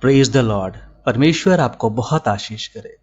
Praise the Lord. परमेश्वर आपको बहुत आशीष करे।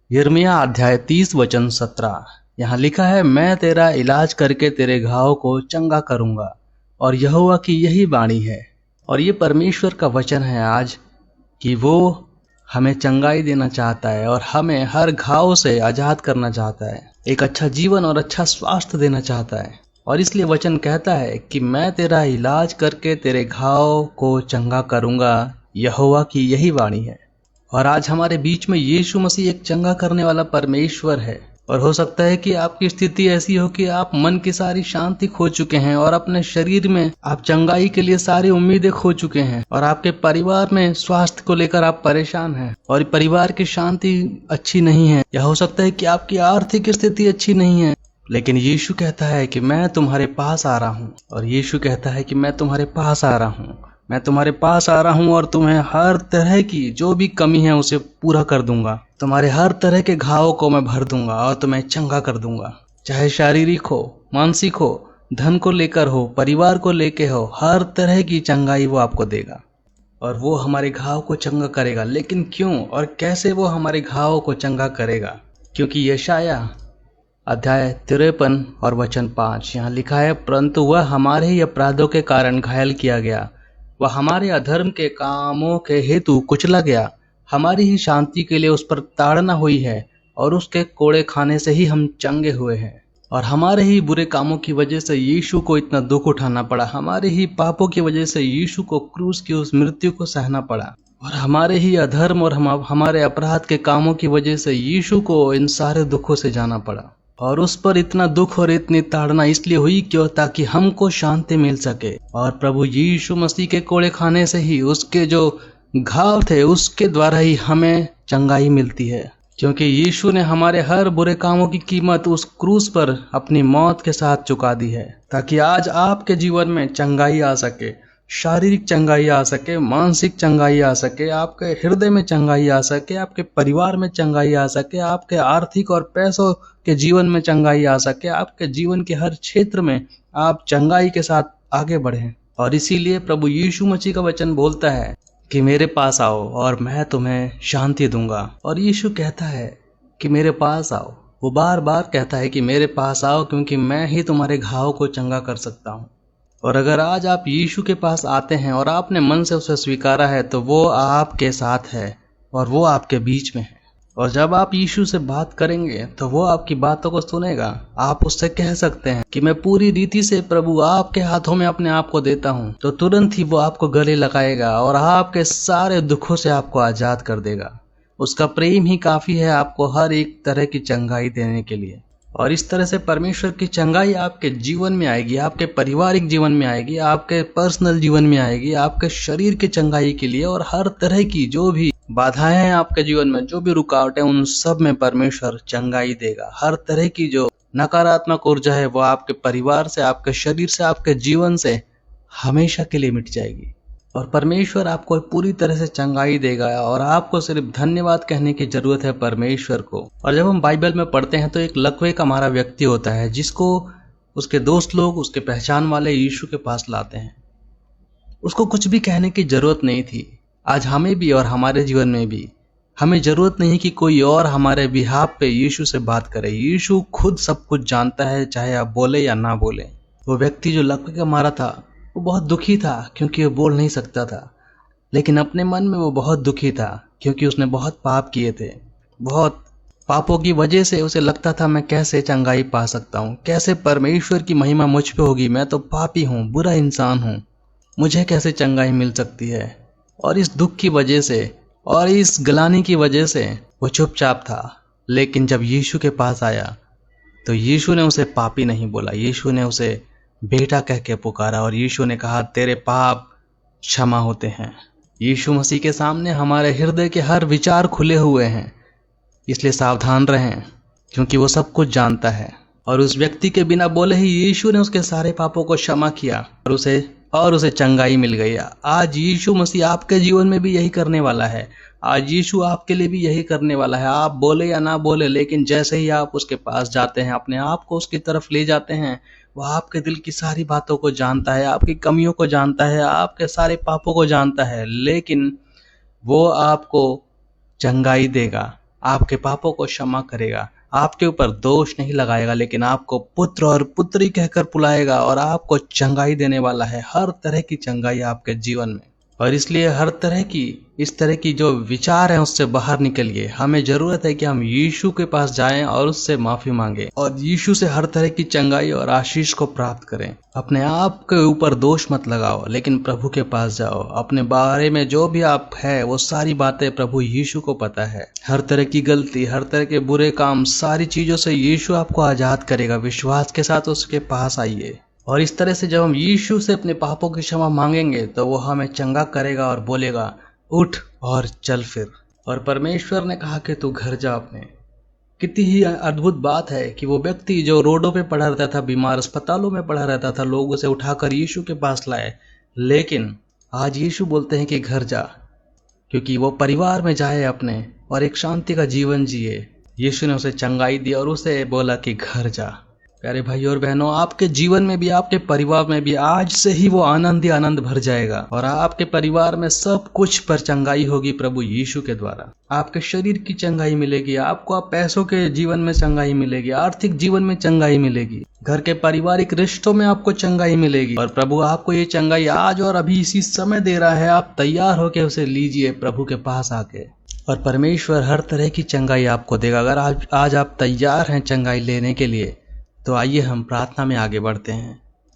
यिर्मयाह अध्याय 30 वचन 17 यहाँ लिखा है, मैं तेरा इलाज करके तेरे घाव को चंगा करूंगा, और यहोवा की यही वाणी है। और ये परमेश्वर का वचन है आज कि वो हमें चंगाई देना चाहता है और हमें हर घाव से आजाद करना चाहता है, एक अच्छा जीवन और अच्छा स्वास्थ्य देना चाहता है। और इसलिए वचन कहता है कि मैं तेरा इलाज करके तेरे घाव को चंगा करूंगा, यहोवा की यही वाणी है। और आज हमारे बीच में यीशु मसीह एक चंगा करने वाला परमेश्वर है। और हो सकता है कि आपकी स्थिति ऐसी हो कि आप मन की सारी शांति खो चुके हैं और अपने शरीर में आप चंगाई के लिए सारी उम्मीदें खो चुके हैं, और आपके परिवार में स्वास्थ्य को लेकर आप परेशान हैं और परिवार की शांति अच्छी नहीं है, या हो सकता है कि आपकी आर्थिक स्थिति अच्छी नहीं है। लेकिन यीशु कहता है कि मैं तुम्हारे पास आ रहा हूँ, और यीशु कहता है कि मैं तुम्हारे पास आ रहा हूँ, मैं तुम्हारे पास आ रहा हूँ और तुम्हें हर तरह की जो भी कमी है उसे पूरा कर दूंगा। तुम्हारे हर तरह के घावों को मैं भर दूंगा और तुम्हें चंगा कर दूंगा, चाहे शारीरिक हो, मानसिक हो, धन को लेकर हो, परिवार को लेकर हो, हर तरह की चंगाई वो आपको देगा और वो हमारे घाव को चंगा करेगा। लेकिन क्यों और कैसे वो हमारे घाव को चंगा करेगा? क्योंकि यशायाह अध्याय 53 और वचन 5 यहाँ लिखा है, परंतु वह हमारे ही अपराधों के कारण घायल किया गया, वह हमारे अधर्म के कामों के हेतु कुचला गया, हमारी ही शांति के लिए उस पर ताड़ना हुई है, और उसके कोड़े खाने से ही हम चंगे हुए हैं। और हमारे ही बुरे कामों की वजह से यीशु को इतना दुख उठाना पड़ा, हमारे ही पापों की वजह से यीशु को क्रूस की उस मृत्यु को सहना पड़ा, और हमारे ही अधर्म और हमारे अपराध के कामों की वजह से यीशु को इन सारे दुखों से जाना पड़ा। और उस पर इतना दुख और इतनी ताड़ना इसलिए हुई क्यों? ताकि हमको शांति मिल सके। और प्रभु यीशु मसीह के कोड़े खाने से ही, उसके जो घाव थे उसके द्वारा ही हमें चंगाई मिलती है, क्योंकि यीशु ने हमारे हर बुरे कामों की कीमत उस क्रूस पर अपनी मौत के साथ चुका दी है, ताकि आज आपके जीवन में चंगाई आ सके, शारीरिक चंगाई आ सके, मानसिक चंगाई आ सके, आपके हृदय में चंगाई आ सके, आपके परिवार में चंगाई आ सके, आपके आर्थिक और पैसों के जीवन में चंगाई आ सके, आपके जीवन के हर क्षेत्र में आप चंगाई के साथ आगे बढ़ें। और इसीलिए प्रभु यीशु मसीह का वचन बोलता है कि मेरे पास आओ और मैं तुम्हें शांति दूंगा। और यीशु कहता है कि मेरे पास आओ, वो बार बार कहता है कि मेरे पास आओ, क्योंकि मैं ही तुम्हारे घाव को चंगा कर सकता हूँ। और अगर आज आप यीशु के पास आते हैं और आपने मन से उसे स्वीकारा है, तो वो आपके साथ है और वो आपके बीच में है। और जब आप यीशु से बात करेंगे तो वो आपकी बातों को सुनेगा। आप उससे कह सकते हैं कि मैं पूरी रीति से प्रभु आपके हाथों में अपने आप को देता हूँ, तो तुरंत ही वो आपको गले लगाएगा और आपके सारे दुखों से आपको आजाद कर देगा। उसका प्रेम ही काफी है आपको हर एक तरह की चंगाई देने के लिए। और इस तरह से परमेश्वर की चंगाई आपके जीवन में आएगी, आपके पारिवारिक जीवन में आएगी, आपके पर्सनल जीवन में आएगी, आपके शरीर की चंगाई के लिए। और हर तरह की जो भी बाधाएं हैं आपके जीवन में, जो भी रुकावटें, उन सब में परमेश्वर चंगाई देगा। हर तरह की जो नकारात्मक ऊर्जा है वो आपके परिवार से, आपके शरीर से, आपके जीवन से हमेशा के लिए मिट जाएगी। और परमेश्वर आपको पूरी तरह से चंगाई देगा और आपको सिर्फ धन्यवाद कहने की जरूरत है परमेश्वर को। और जब हम बाइबल में पढ़ते हैं तो एक लकवे का मारा व्यक्ति होता है, जिसको उसके दोस्त लोग, उसके पहचान वाले यीशु के पास लाते हैं। उसको कुछ भी कहने की जरूरत नहीं थी। आज हमें भी और हमारे जीवन में भी हमें जरूरत नहीं कि कोई और हमारे बिहाफ पे यीशु से बात करे। यीशु खुद सब कुछ जानता है, चाहे आप बोले या ना बोले। वो व्यक्ति जो लकवे का मारा था वो बहुत दुखी था, क्योंकि वो बोल नहीं सकता था, लेकिन अपने मन में वो बहुत दुखी था, क्योंकि उसने बहुत पाप किए थे। बहुत पापों की वजह से उसे लगता था, मैं कैसे चंगाई पा सकता हूँ, कैसे परमेश्वर की महिमा मुझ पे होगी, मैं तो पापी हूँ, बुरा इंसान हूँ, मुझे कैसे चंगाई मिल सकती है। और इस दुख की वजह से और इस ग्लानि की वजह से वो चुपचाप था। लेकिन जब यीशु के पास आया तो यीशु ने उसे पापी नहीं बोला, यीशु ने उसे बेटा कह के पुकारा, और यीशु ने कहा तेरे पाप क्षमा होते हैं। यीशु मसीह के सामने हमारे हृदय के हर विचार खुले हुए हैं, इसलिए सावधान रहें, क्योंकि वो सब कुछ जानता है। और उस व्यक्ति के बिना बोले ही यीशु ने उसके सारे पापों को क्षमा किया और उसे चंगाई मिल गई। आज यीशु मसीह आपके जीवन में भी यही करने वाला है। आज यीशु आपके लिए भी यही करने वाला है। आप बोले या ना बोले, लेकिन जैसे ही आप उसके पास जाते हैं, अपने आप को उसकी तरफ ले जाते हैं, वो आपके दिल की सारी बातों को जानता है, आपकी कमियों को जानता है, आपके सारे पापों को जानता है। लेकिन वो आपको चंगाई देगा, आपके पापों को क्षमा करेगा, आपके ऊपर दोष नहीं लगाएगा, लेकिन आपको पुत्र और पुत्री कहकर बुलाएगा और आपको चंगाई देने वाला है, हर तरह की चंगाई आपके जीवन में। और इसलिए हर तरह की इस तरह की जो विचार है उससे बाहर निकलिए। हमें जरूरत है कि हम यीशु के पास जाएं और उससे माफी मांगे और यीशु से हर तरह की चंगाई और आशीष को प्राप्त करें। अपने आप के ऊपर दोष मत लगाओ, लेकिन प्रभु के पास जाओ। अपने बारे में जो भी आप है वो सारी बातें प्रभु यीशु को पता है। हर तरह की गलती, हर तरह के बुरे काम, सारी चीजों से यीशु आपको आजाद करेगा। विश्वास के साथ उसके पास आइए और इस तरह से जब हम यीशु से अपने पापों की क्षमा मांगेंगे तो वो हमें चंगा करेगा और बोलेगा उठ और चल फिर। और परमेश्वर ने कहा कि तू घर जा अपने। कितनी ही अद्भुत बात है कि वो व्यक्ति जो रोडों पे पड़ा रहता था, बीमार अस्पतालों में पड़ा रहता था, लोग उसे उठाकर यीशु के पास लाए, लेकिन आज यीशु बोलते हैं कि घर जा, क्योंकि वो परिवार में जाए अपने और एक शांति का जीवन जिए। यीशु ने उसे चंगाई दी और उसे बोला कि घर जा। प्यारे भाई और बहनों, आपके जीवन में भी, आपके परिवार में भी आज से ही वो आनंद ही आनंद भर जाएगा और आपके परिवार में सब कुछ पर चंगाई होगी प्रभु यीशु के द्वारा। आपके शरीर की चंगाई मिलेगी, आपको आप पैसों के जीवन में चंगाई मिलेगी, आर्थिक जीवन में चंगाई मिलेगी, घर के पारिवारिक रिश्तों में आपको चंगाई मिलेगी। और प्रभु आपको ये चंगाई आज और अभी इसी समय दे रहा है। आप तैयार होकर उसे लीजिए प्रभु के पास आके, और परमेश्वर हर तरह की चंगाई आपको देगा। अगर आज आप तैयार हैं चंगाई लेने के लिए तो आइए हम प्रार्थना में आगे बढ़ते हैं।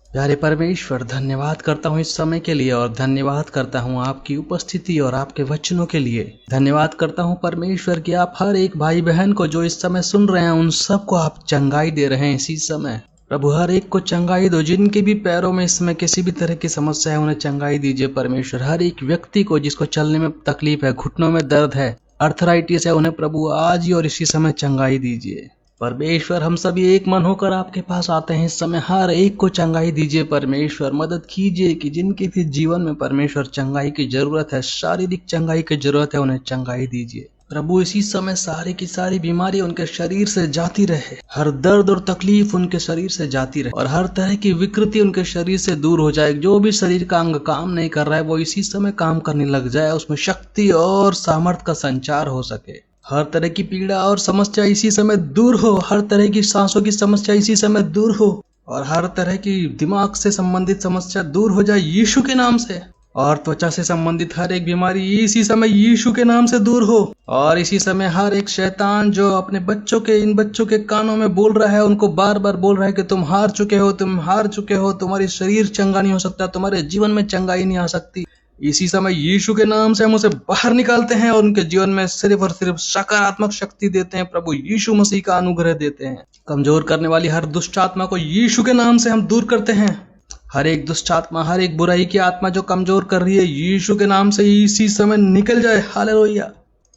प्यारे परमेश्वर, धन्यवाद करता हूँ इस समय के लिए और धन्यवाद करता हूँ आपकी उपस्थिति और आपके वचनों के लिए। धन्यवाद करता हूँ परमेश्वर कि आप हर एक भाई बहन को जो इस समय सुन रहे हैं उन सबको आप चंगाई दे रहे हैं इसी समय। प्रभु हर एक को चंगाई दो, जिनके भी पैरों में इस समय किसी भी तरह की समस्या है उन्हें चंगाई दीजिए परमेश्वर। हर एक व्यक्ति को जिसको चलने में तकलीफ है, घुटनों में दर्द है, अर्थराइटिस है, उन्हें प्रभु आज ही और इसी समय चंगाई दीजिए परमेश्वर। हम सभी एक मन होकर आपके पास आते हैं इस समय, हर एक को चंगाई दीजिए परमेश्वर। मदद कीजिए कि जिनके भी जीवन में परमेश्वर चंगाई की जरूरत है, शारीरिक चंगाई की जरूरत है, उन्हें चंगाई दीजिए प्रभु। इसी समय सारी की सारी बीमारी उनके शरीर से जाती रहे, हर दर्द और तकलीफ उनके शरीर से जाती रहे और हर तरह की विकृति उनके शरीर से दूर हो जाए। जो भी शरीर का अंग काम नहीं कर रहा है वो इसी समय काम करने लग जाए, उसमें शक्ति और सामर्थ्य का संचार हो सके। हर तरह की पीड़ा और समस्या इसी समय दूर हो, हर तरह की सांसों की समस्या इसी समय दूर हो और हर तरह की दिमाग से संबंधित समस्या दूर हो जाए यीशु के नाम से। और त्वचा से संबंधित हर एक बीमारी इसी समय यीशु के नाम से दूर हो। और इसी समय हर एक शैतान जो अपने इन बच्चों के कानों में बोल रहा है, उनको बार बार बोल रहा है कि तुम हार चुके हो, तुम हार चुके हो, तुम्हारी शरीर चंगा नहीं हो सकता, तुम्हारे जीवन में चंगाई नहीं आ सकती, इसी समय यीशु के नाम से हम उसे बाहर निकालते हैं और उनके जीवन में सिर्फ और सिर्फ सकारात्मक शक्ति देते हैं प्रभु। यीशु मसीह का अनुग्रह देते हैं। कमजोर करने वाली हर दुष्ट आत्मा को यीशु के नाम से हम दूर करते हैं। हर एक दुष्ट आत्मा, हर एक बुराई की आत्मा जो कमजोर कर रही है, यीशु के नाम से इसी समय निकल जाए। हालेलुया।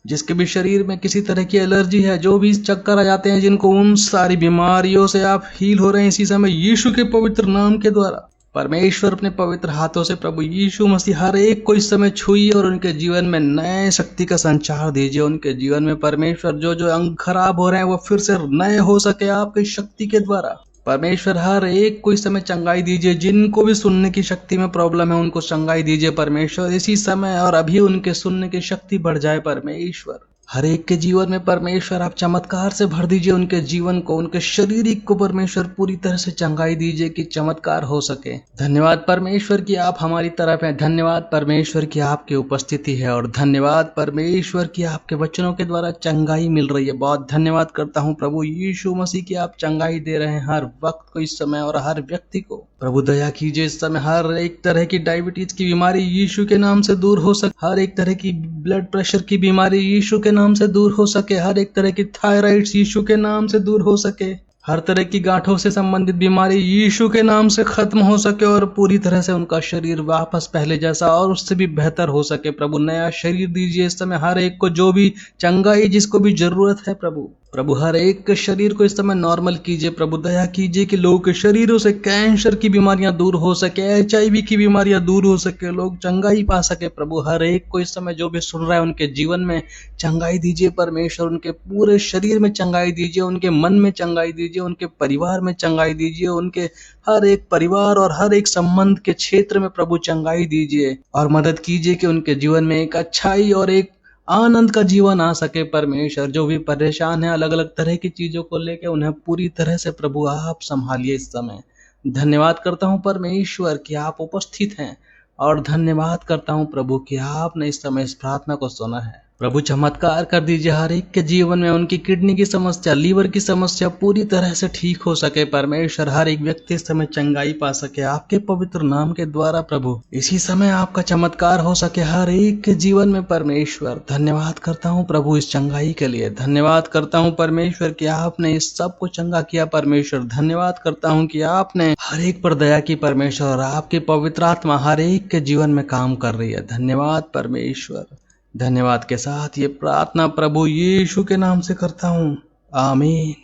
जिसके भी शरीर में किसी तरह की एलर्जी है, जो भी चक्कर आ जाते हैं जिनको, उन सारी बीमारियों से आप हील हो रहे हैं इसी समय यीशु के पवित्र नाम के द्वारा। परमेश्वर अपने पवित्र हाथों से प्रभु यीशु मसीह हर एक को इस समय छुइए और उनके जीवन में नए शक्ति का संचार दीजिए। उनके जीवन में परमेश्वर जो अंग खराब हो रहे हैं वो फिर से नए हो सके आपकी शक्ति के द्वारा। परमेश्वर हर एक को इस समय चंगाई दीजिए। जिनको भी सुनने की शक्ति में प्रॉब्लम है उनको चंगाई दीजिए परमेश्वर इसी समय, और अभी उनके सुनने की शक्ति बढ़ जाए परमेश्वर। हर एक के जीवन में परमेश्वर आप चमत्कार से भर दीजिए उनके जीवन को, उनके शारीरिक को परमेश्वर पूरी तरह से चंगाई दीजिए कि चमत्कार हो सके। धन्यवाद परमेश्वर कि आप हमारी तरफ हैं, धन्यवाद परमेश्वर की आपकी उपस्थिति है, और धन्यवाद परमेश्वर की आपके वचनों के द्वारा चंगाई मिल रही है। बहुत धन्यवाद करता हूँ प्रभु यीशु मसीह की आप चंगाई दे रहे हैं हर वक्त को इस समय, और हर व्यक्ति को प्रभु दया कीजिए इस समय। हर एक तरह की डायबिटीज की बीमारी यीशु के नाम से दूर हो सके, हर एक तरह की ब्लड प्रेशर की बीमारी यीशु के नाम से दूर हो सके, हर एक तरह की थायराइड्स यीशु के नाम से दूर हो सके, हर तरह की गांठों से संबंधित बीमारी यीशु के नाम से खत्म हो सके, और पूरी तरह से उनका शरीर वापस पहले जैसा और उससे भी बेहतर हो सके। प्रभु नया शरीर दीजिए इस समय हर एक को, जो भी चंगाई जिसको भी जरूरत है प्रभु। प्रभु हर एक के शरीर को इस समय नॉर्मल कीजिए। प्रभु दया कीजिए कि लोगों के शरीरों से कैंसर की बीमारियां दूर हो सके, HIV की बीमारियां दूर हो सके, लोग चंगाई पा सके। प्रभु हर एक को इस समय जो भी सुन रहा है उनके जीवन में चंगाई दीजिए परमेश्वर, उनके पूरे शरीर में चंगाई दीजिए, उनके मन में चंगाई दीजिए, उनके परिवार में चंगाई दीजिए, उनके हर एक परिवार और हर एक संबंध के क्षेत्र में प्रभु चंगाई दीजिए और मदद कीजिए कि उनके जीवन में एक अच्छाई और एक आनंद का जीवन आ सके। परमेश्वर जो भी परेशान है अलग अलग तरह की चीजों को लेकर, उन्हें पूरी तरह से प्रभु आप संभालिए इस समय। धन्यवाद करता हूं परमेश्वर कि आप उपस्थित हैं और धन्यवाद करता हूं प्रभु कि आपने इस समय इस प्रार्थना को सुना है। प्रभु चमत्कार कर दीजिए हर एक के जीवन में, उनकी किडनी की समस्या, लीवर की समस्या पूरी तरह से ठीक हो सके। परमेश्वर हर एक व्यक्ति इस समय चंगाई पा सके आपके पवित्र नाम के द्वारा। प्रभु इसी समय आपका चमत्कार हो सके हर एक के जीवन में। परमेश्वर धन्यवाद करता हूँ प्रभु इस चंगाई के लिए। धन्यवाद करता हूँ परमेश्वर कि आपने इस सब को चंगा किया। परमेश्वर धन्यवाद करता हूँ कि आपने हर एक पर दया की परमेश्वर, और आपकी पवित्र आत्मा हर एक के जीवन में काम कर रही है। धन्यवाद परमेश्वर। धन्यवाद के साथ ये प्रार्थना प्रभु यीशु के नाम से करता हूँ, आमीन।